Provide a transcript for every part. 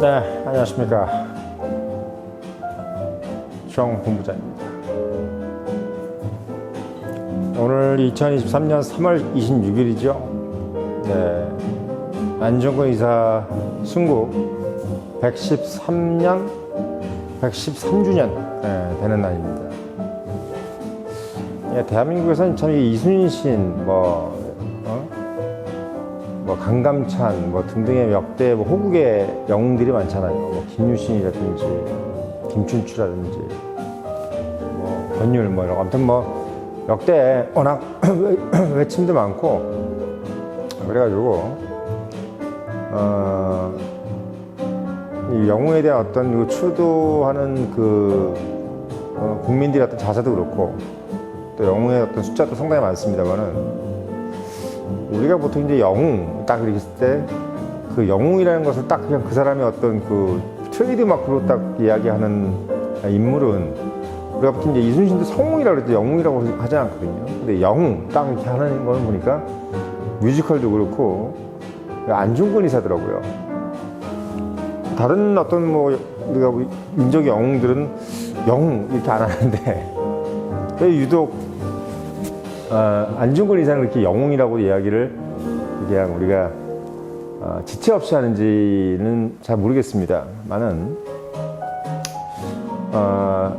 네, 안녕하십니까. 정 본부장입니다. 오늘 2023년 3월 26일이죠. 네, 안중근 의사 순국 113주년 되는 날입니다. 예, 대한민국에서는 참 이순신, 강감찬, 등등의 역대 호국의 영웅들이 많잖아요. 김유신이라든지, 김춘추라든지, 권율, 이런 거. 아무튼 역대 워낙 외침도 많고, 그래가지고, 이 영웅에 대한 어떤 추도하는 국민들의 어떤 자세도 그렇고, 또 영웅의 어떤 숫자도 상당히 많습니다만은, 우리가 보통 이제 영웅 딱 이렇게 했을 때 그 영웅이라는 것을 딱 그냥 그 사람의 어떤 트레이드 마크로 딱 이야기하는 인물은 우리가 보통 이제 이순신도 성웅이라고 그랬지 영웅이라고 하지 않거든요. 근데 영웅 딱 이렇게 하는 걸 보니까 뮤지컬도 그렇고 안중근 의사더라고요. 다른 어떤 우리가 민족의 영웅들은 영웅 이렇게 안 하는데 왜 유독 안중근 의사는 그렇게 영웅이라고 이야기를 그냥 우리가 지체 없이 하는지는 잘 모르겠습니다만은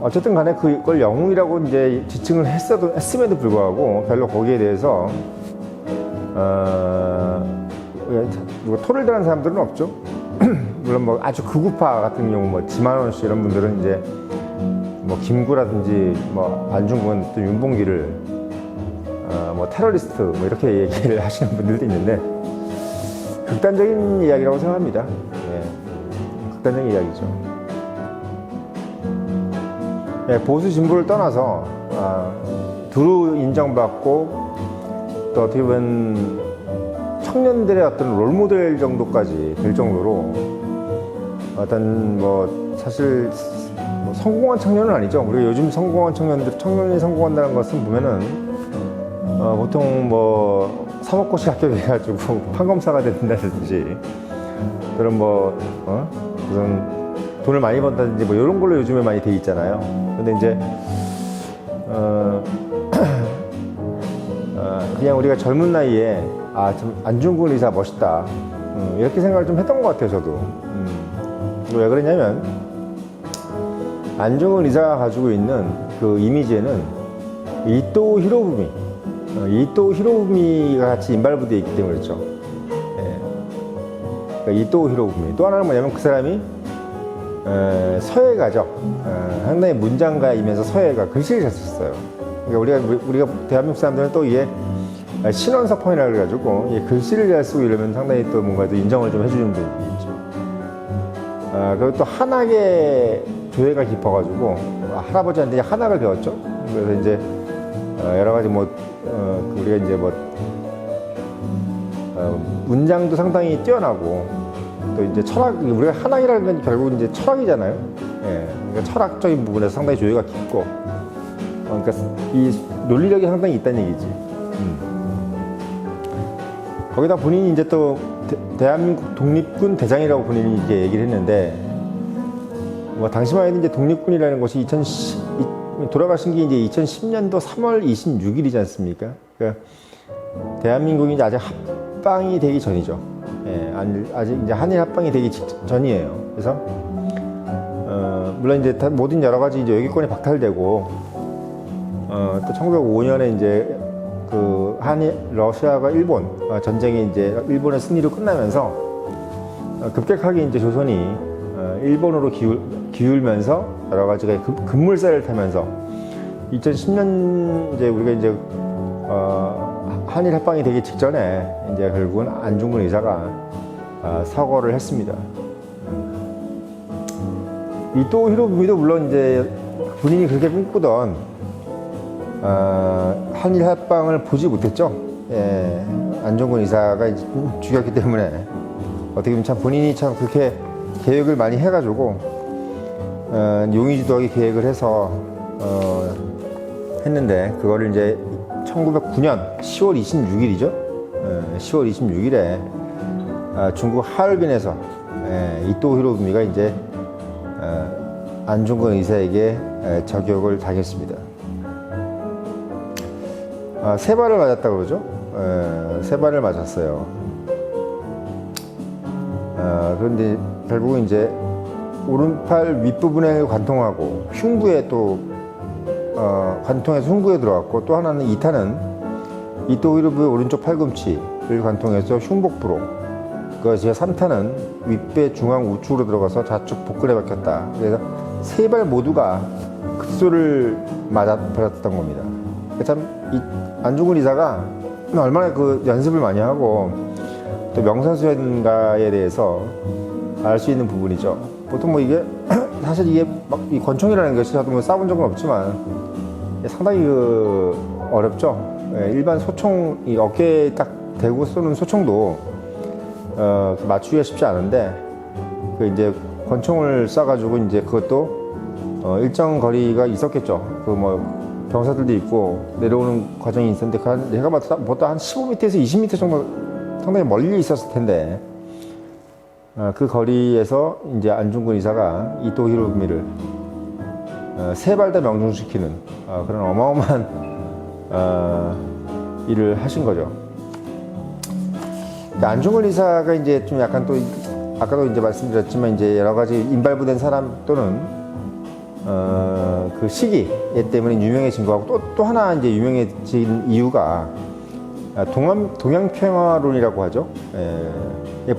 어쨌든 간에 그걸 영웅이라고 이제 지칭을 했음에도 불구하고 별로 거기에 대해서 누가 토를 대는 사람들은 없죠. 물론 아주 극우파 같은 경우 지만원 씨 이런 분들은 이제 김구라든지 안중근 또 윤봉길을 테러리스트 이렇게 얘기를 하시는 분들도 있는데 극단적인 이야기라고 생각합니다. 예, 극단적인 이야기죠. 예, 보수 진보를 떠나서 두루 인정받고 또 어떻게 보면 청년들의 어떤 롤모델 정도까지 될 정도로 어떤 사실 성공한 청년은 아니죠. 우리가 요즘 성공한 청년이 성공한다는 것은 보면은 보통 사법고시 합격해가지고 판검사가 된다든지 그런 무슨 돈을 많이 번다든지 이런 걸로 요즘에 많이 돼 있잖아요. 근데 이제 그냥 우리가 젊은 나이에 참 안중근 의사 멋있다 이렇게 생각을 좀 했던 것 같아요. 저도 왜 그러냐면 안중근 의사가 가지고 있는 그 이미지에는 이토 히로부미가 같이 인발부되어 있기 때문에 그렇죠. 예. 그러니까 이토 히로부미. 또 하나는 뭐냐면 그 사람이 서예가죠. 상당히 문장가이면서 서예가 글씨를 잘 썼어요. 그러니까 우리가 대한민국 사람들은 또 이게 신원석펑이라 그래가지고 글씨를 잘 쓰고 이러면 상당히 또 뭔가 또 인정을 좀 해주는 분이죠. 그리고 또 한학의 조예가 깊어가지고 할아버지한테 한학을 배웠죠. 그래서 이제 여러 가지 우리가 이제 문장도 상당히 뛰어나고 또 이제 우리가 한학이라는 건 결국 이제 철학이잖아요. 예, 그러니까 철학적인 부분에서 상당히 조예가 깊고, 그러니까 이 논리력이 상당히 있다는 얘기지. 거기다 본인이 이제 또 대한민국 독립군 대장이라고 본인이 이렇게 얘기를 했는데, 당시만 해도 이제 독립군이라는 것이 돌아가신 게 이제 2010년도 3월 26일이지 않습니까? 그러니까 대한민국이 이제 아직 합방이 되기 전이죠. 예, 아직 이제 한일 합방이 되기 전이에요. 그래서 물론 이제 모든 여러 가지 이제 외교권이 박탈되고 또 1905년에 이제 러시아가 일본 전쟁이 이제 일본의 승리로 끝나면서 급격하게 이제 조선이 일본으로 기울면서 여러 가지가 급물살을 타면서 2010년 이제 우리가 이제 한일 합방이 되기 직전에 이제 결국은 안중근 의사가 사고를 했습니다. 이토 히로부미도 물론 이제 본인이 그렇게 꿈꾸던 한일 합방을 보지 못했죠. 예, 안중근 의사가 이제 죽였기 때문에 어떻게 보면 참 본인이 참 그렇게 계획을 많이 해가지고 용의주도하게 계획을 해서 했는데 그거를 이제 1909년 10월 26일이죠. 10월 26일에 중국 하얼빈에서 이토 히로부미가 이제 안중근 의사에게 저격을 당했습니다. 세 발을 맞았다고 그러죠. 세 발을 맞았어요. 그런데 결국은 이제 오른팔 윗부분에 관통하고 흉부에 또 관통해서 흉부에 들어갔고, 또 하나는 2타는 이토 히로부의 오른쪽 팔꿈치를 관통해서 흉복부로, 그 제가 3타는 윗배 중앙 우측으로 들어가서 좌측 복근에 박혔다. 그래서 세 발 모두가 급소를 맞아 버렸던 겁니다. 참 이 안중근 의사가 얼마나 그 연습을 많이 하고 또 명상수련가에 대해서 알 수 있는 부분이죠. 보통 뭐 이게 사실 이게 막 이 권총이라는 것이 저도 뭐 싸운 적은 없지만 상당히 어렵죠. 일반 소총, 이 어깨에 딱 대고 쏘는 소총도 맞추기가 쉽지 않은데, 그 이제 권총을 쏴가지고 이제 그것도 일정 거리가 있었겠죠. 그 뭐 병사들도 있고 내려오는 과정이 있었는데, 내가 보다 한 15m에서 20m 정도 상당히 멀리 있었을 텐데, 그 거리에서 이제 안중근 의사가 이토 히로부미를 세 발 다 명중시키는 그런 어마어마한 일을 하신 거죠. 안중근 의사가 이제 좀 약간 또 아까도 이제 말씀드렸지만 이제 여러 가지 인발부된 사람 또는 그 시기 때문에 유명해진 거하고, 또 하나 이제 유명해진 이유가 동양평화론이라고 하죠.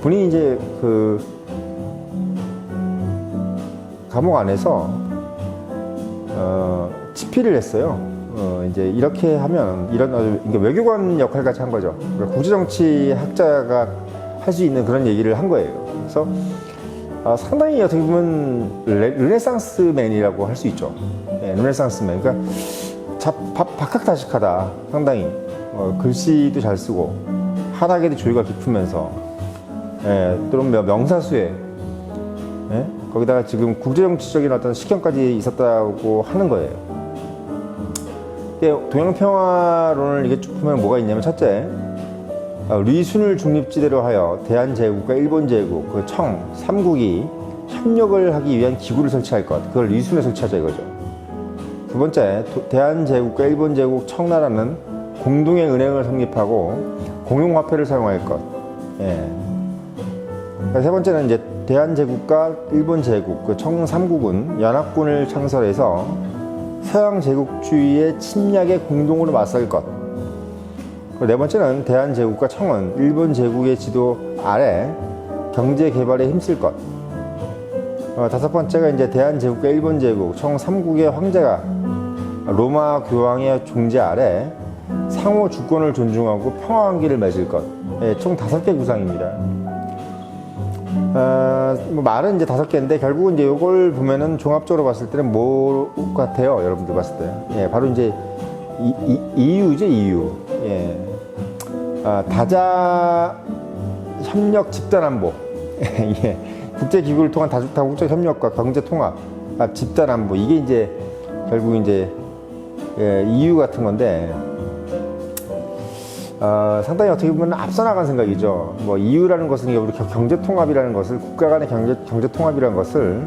본인이 이제 그 감옥 안에서 집필을 했어요. 이제 이렇게 하면 이런 외교관 역할 같이 한 거죠. 그러니까 국제정치 학자가 할 수 있는 그런 얘기를 한 거예요. 그래서 상당히 어떻게 보면 르네상스맨이라고 할 수 있죠. 르네상스맨. 그러니까 박학다식하다. 상당히 글씨도 잘 쓰고 한학에도 조예가 깊으면서, 또는 명사수에, 거기다가 지금 국제정치적인 어떤 식견까지 있었다고 하는 거예요. 동양평화론을 이게 쭉 보면 뭐가 있냐면, 첫째, 리순을 중립지대로 하여 대한제국과 일본제국, 그 청, 삼국이 협력을 하기 위한 기구를 설치할 것, 그걸 리순에 설치하자 이거죠. 두 번째, 대한제국과 일본제국, 청나라는 공동의 은행을 성립하고 공용화폐를 사용할 것. 세 번째는 이제 대한제국과 일본제국, 그 청3국은 연합군을 창설해서 서양 제국주의의 침략에 공동으로 맞설 것. 네 번째는 대한제국과 청은 일본 제국의 지도 아래 경제 개발에 힘쓸 것. 다섯 번째가 이제 대한제국과 일본제국, 청3국의 황제가 로마 교황의 종제 아래 상호 주권을 존중하고 평화관계를 맺을 것. 총 5개 구상입니다. 뭐 말은 이제 5개인데 결국은 이제 이걸 보면은 종합적으로 봤을 때는 뭐 같아요, 여러분들 봤을 때? 바로 이제 EU죠, EU. 다자 협력 집단안보. 국제기구를 통한 다국적 협력과 경제 통합, 집단안보. 이게 이제 결국 이제 EU 같은 건데, 상당히 어떻게 보면 앞서 나간 생각이죠. 뭐 EU라는 것은 우리 경제 통합이라는 것을, 국가 간의 경제 통합이라는 것을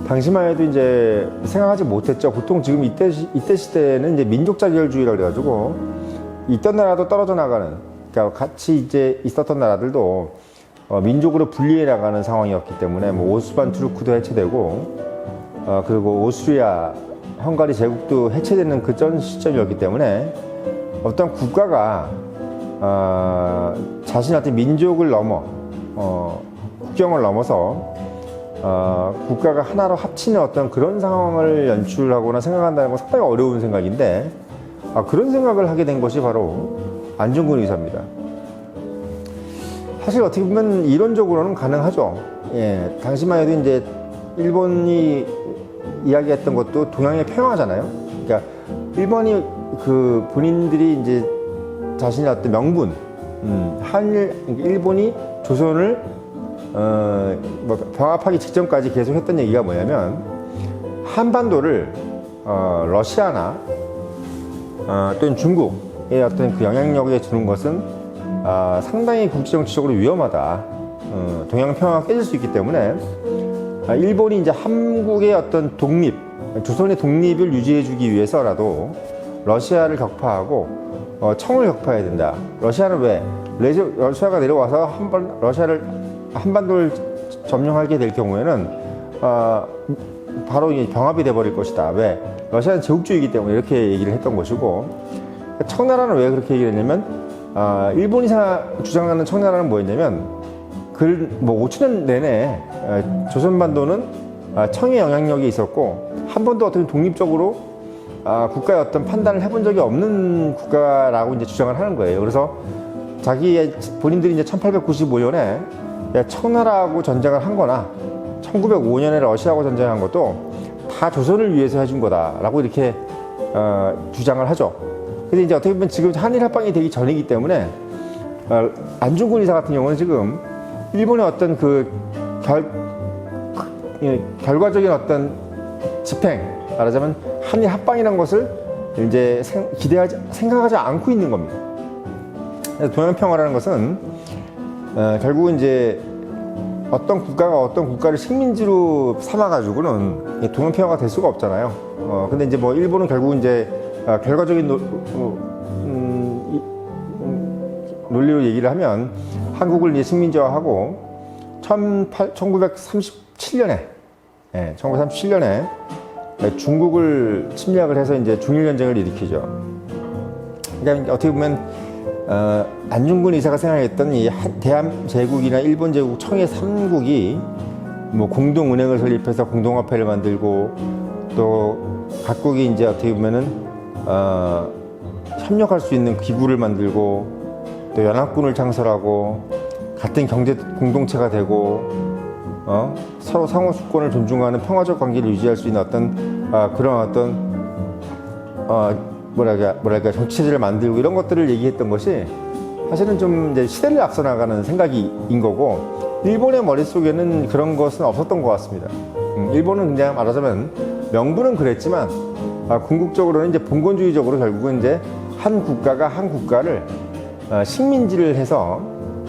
당시만 해도 이제 생각하지 못했죠. 보통 지금 이때 시대는 이제 민족 자결주의라 그래가지고 있던 나라도 떨어져 나가는, 그러니까 같이 이제 있었던 나라들도 민족으로 분리해 나가는 상황이었기 때문에, 뭐 오스만 투르크도 해체되고, 그리고 오스트리아, 헝가리 제국도 해체되는 그 전 시점이었기 때문에 어떤 국가가 자신의 어떤 민족을 넘어 국경을 넘어서 국가가 하나로 합치는 어떤 그런 상황을 연출하거나 생각한다는 건 상당히 어려운 생각인데, 그런 생각을 하게 된 것이 바로 안중근 의사입니다. 사실 어떻게 보면 이론적으로는 가능하죠. 당시만 해도 이제 일본이 이야기했던 것도 동양의 평화잖아요. 그러니까 일본이 그 본인들이 이제 자신의 어떤 명분, 일본이 조선을 뭐 병합하기 직전까지 계속 했던 얘기가 뭐냐면, 한반도를 러시아나 또는 중국의 어떤 그 영향력에 주는 것은 상당히 국제정치적으로 위험하다. 동양 평화가 깨질 수 있기 때문에 일본이 이제 한국의 어떤 독립, 조선의 독립을 유지해주기 위해서라도 러시아를 격파하고 청을 격파해야 된다. 러시아는 왜? 러시아가 내려와서 러시아를 한반도를 점령하게 될 경우에는 바로 병합이 돼버릴 것이다. 왜? 러시아는 제국주의이기 때문에 이렇게 얘기를 했던 것이고, 청나라는 왜 그렇게 얘기를 했냐면 일본이 주장하는 청나라는 뭐였냐면 뭐 5천년 내내 조선반도는 청의 영향력이 있었고 한 번도 어떤 독립적으로 국가의 어떤 판단을 해본 적이 없는 국가라고 이제 주장을 하는 거예요. 그래서 본인들이 이제 1895년에 청나라하고 전쟁을 한 거나 1905년에 러시아하고 전쟁한 것도 다 조선을 위해서 해준 거다라고 이렇게 주장을 하죠. 근데 이제 어떻게 보면 지금 한일 합방이 되기 전이기 때문에 안중근 의사 같은 경우는 지금 일본의 어떤 결과적인 어떤 집행, 말하자면 한일 합방이라는 것을 이제 생각하지 않고 있는 겁니다. 그래서 동양 평화라는 것은 결국은 이제 어떤 국가가 어떤 국가를 식민지로 삼아가지고는 동양 평화가 될 수가 없잖아요. 근데 이제 뭐 일본은 결국은 이제 결과적인 논리로 얘기를 하면 한국을 이제 식민지화하고 1937년에 중국을 침략을 해서 이제 중일전쟁을 일으키죠. 그러니까 어떻게 보면 안중근 의사가 생각했던 이 대한 제국이나 일본 제국 청해 3국이 뭐 공동은행을 설립해서 공동화폐를 만들고 또 각국이 이제 어떻게 보면은 협력할 수 있는 기구를 만들고 또 연합군을 창설하고 같은 경제 공동체가 되고 서로 상호 주권을 존중하는 평화적 관계를 유지할 수 있는 어떤 그런 어떤 뭐랄까 정치 체제를 만들고 이런 것들을 얘기했던 것이 사실은 좀 이제 시대를 앞서 나가는 생각인 거고 일본의 머릿속에는 그런 것은 없었던 것 같습니다. 일본은 그냥 말하자면 명분은 그랬지만 궁극적으로는 이제 봉건주의적으로 결국은 이제 한 국가가 한 국가를 식민지를 해서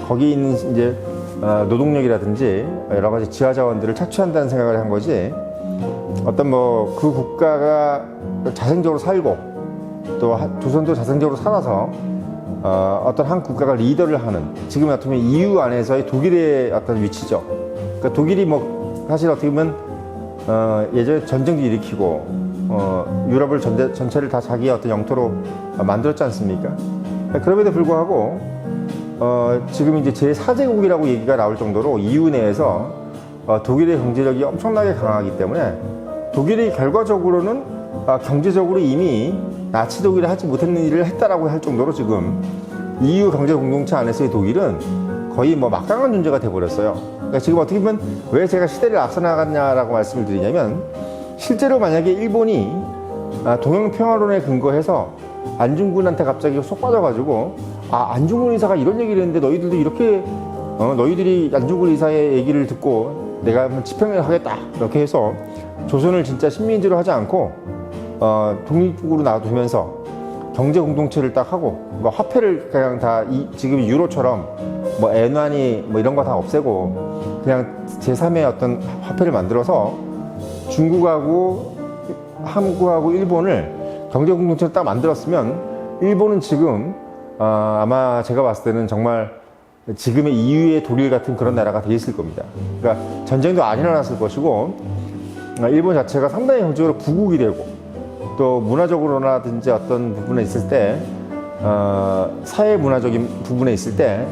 거기 있는 이제 노동력이라든지 여러 가지 지하 자원들을 착취한다는 생각을 한 거지 어떤 뭐 그 국가가 자생적으로 살고 또 조선도 자생적으로 살아서 어떤 한 국가가 리더를 하는 지금 같으면 EU 안에서의 독일의 어떤 위치죠. 그러니까 독일이 뭐 사실 어떻게 보면 예전에 전쟁도 일으키고 유럽을 전체를 다 자기의 어떤 영토로 만들었지 않습니까? 그럼에도 불구하고 지금 이제 제4제국이라고 얘기가 나올 정도로 EU 내에서 독일의 경제력이 엄청나게 강하기 때문에 독일이 결과적으로는 경제적으로 이미 나치 독일이 하지 못했는 일을 했다라고 할 정도로 지금 EU 경제 공동체 안에서의 독일은 거의 뭐 막강한 존재가 돼버렸어요. 그러니까 지금 어떻게 보면 왜 제가 시대를 앞서 나갔냐라고 말씀을 드리냐면 실제로 만약에 일본이 동양 평화론에 근거해서 안중근한테 갑자기 쏙 빠져가지고 안중근 의사가 이런 얘기를 했는데 너희들도 이렇게 너희들이 안중근 의사의 얘기를 듣고 내가 한번 집행을 하겠다 이렇게 해서 조선을 진짜 식민지로 하지 않고 독립국으로 놔두면서 경제 공동체를 딱 하고 뭐 화폐를 그냥 다 지금 유로처럼 뭐 엔화니 뭐 이런 거 다 없애고 그냥 제3의 어떤 화폐를 만들어서 중국하고 한국하고 일본을 경제 공동체를 딱 만들었으면 일본은 지금 아마 제가 봤을 때는 정말 지금의 EU의 독일 같은 그런 나라가 돼 있을 겁니다. 그러니까 전쟁도 안 일어났을 것이고 일본 자체가 상당히 경제적으로 부국이 되고 또 문화적으로라든지 어떤 부분에 있을 때 사회 문화적인 부분에 있을 때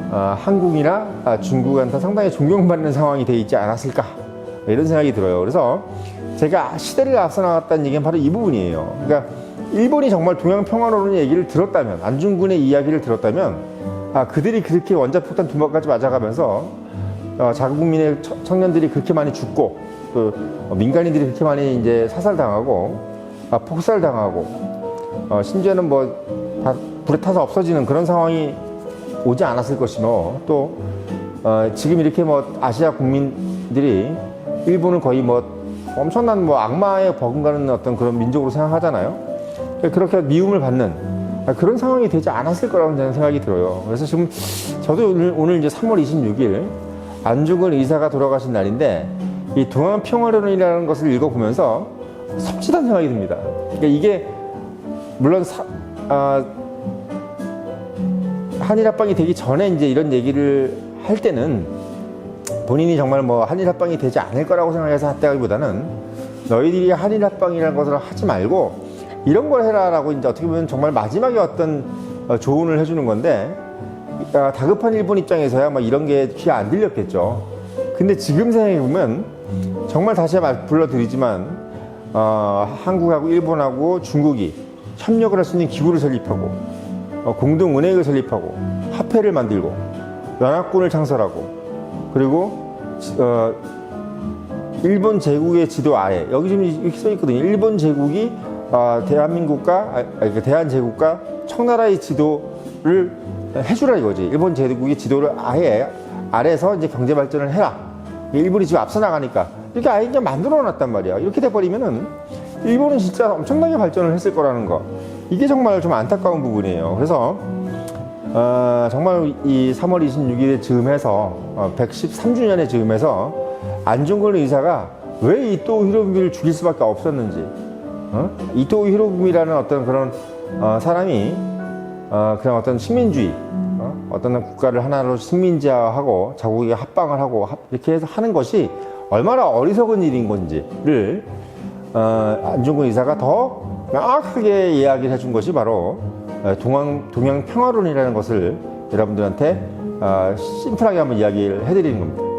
한국이나 중국한테 상당히 존경받는 상황이 돼 있지 않았을까 이런 생각이 들어요. 그래서 제가 시대를 앞서 나갔다는 얘기는 바로 이 부분이에요. 그러니까 일본이 정말 동양 평화론의 얘기를 들었다면 안중근의 이야기를 들었다면 그들이 그렇게 원자폭탄 2번까지 맞아가면서 자국민의 청년들이 그렇게 많이 죽고 또 민간인들이 그렇게 많이 이제 사살당하고 폭살당하고 심지어는 뭐 불에 타서 없어지는 그런 상황이 오지 않았을 것이며 또 지금 이렇게 뭐 아시아 국민들이 일본을 거의 뭐 엄청난 뭐 악마에 버금가는 어떤 그런 민족으로 생각하잖아요. 그렇게 미움을 받는 그런 상황이 되지 않았을 거라는 저는 생각이 들어요. 그래서 지금 저도 오늘 이제 3월 26일 안중근 의사가 돌아가신 날인데 이 동양평화론이라는 것을 읽어보면서 섬찟한 생각이 듭니다. 그러니까 이게 물론 한일합방이 되기 전에 이제 이런 얘기를 할 때는 본인이 정말 뭐 한일합방이 되지 않을 거라고 생각해서 했다기보다는 너희들이 한일합방이라는 것을 하지 말고 이런 걸 해라라고 이제 어떻게 보면 정말 마지막에 어떤 조언을 해주는 건데 다급한 일본 입장에서야 뭐 이런 게 귀에 안 들렸겠죠. 근데 지금 생각해보면 정말 다시 불러드리지만 한국하고 일본하고 중국이 협력을 할 수 있는 기구를 설립하고 공동은행을 설립하고 화폐를 만들고 연합군을 창설하고 그리고 일본 제국의 지도 아래 여기 지금 이렇게 써 있거든요. 일본 제국이 대한민국과 대한제국과 청나라의 지도를 해주라 이거지. 일본 제국의 지도를 아예 아래서 이제 경제 발전을 해라. 일본이 지금 앞서 나가니까 이렇게 아예 그냥 만들어 놨단 말이야. 이렇게 돼버리면은 일본은 진짜 엄청나게 발전을 했을 거라는 거. 이게 정말 좀 안타까운 부분이에요. 그래서 정말 이 3월 26일에 즈음해서 113주년에 즈음해서 안중근 의사가 왜 이토 히로부미를 죽일 수밖에 없었는지, 이토 히로부미라는 어떤 그런 사람이 그냥 어떤 식민주의, 어떤 국가를 하나로 식민지화하고 자국에게 합방을 하고 이렇게 해서 하는 것이 얼마나 어리석은 일인 건지를 안중근 의사가 더 명확하게 이야기를 해준 것이 바로 동양 평화론이라는 것을 여러분들한테 심플하게 한번 이야기를 해드리는 겁니다.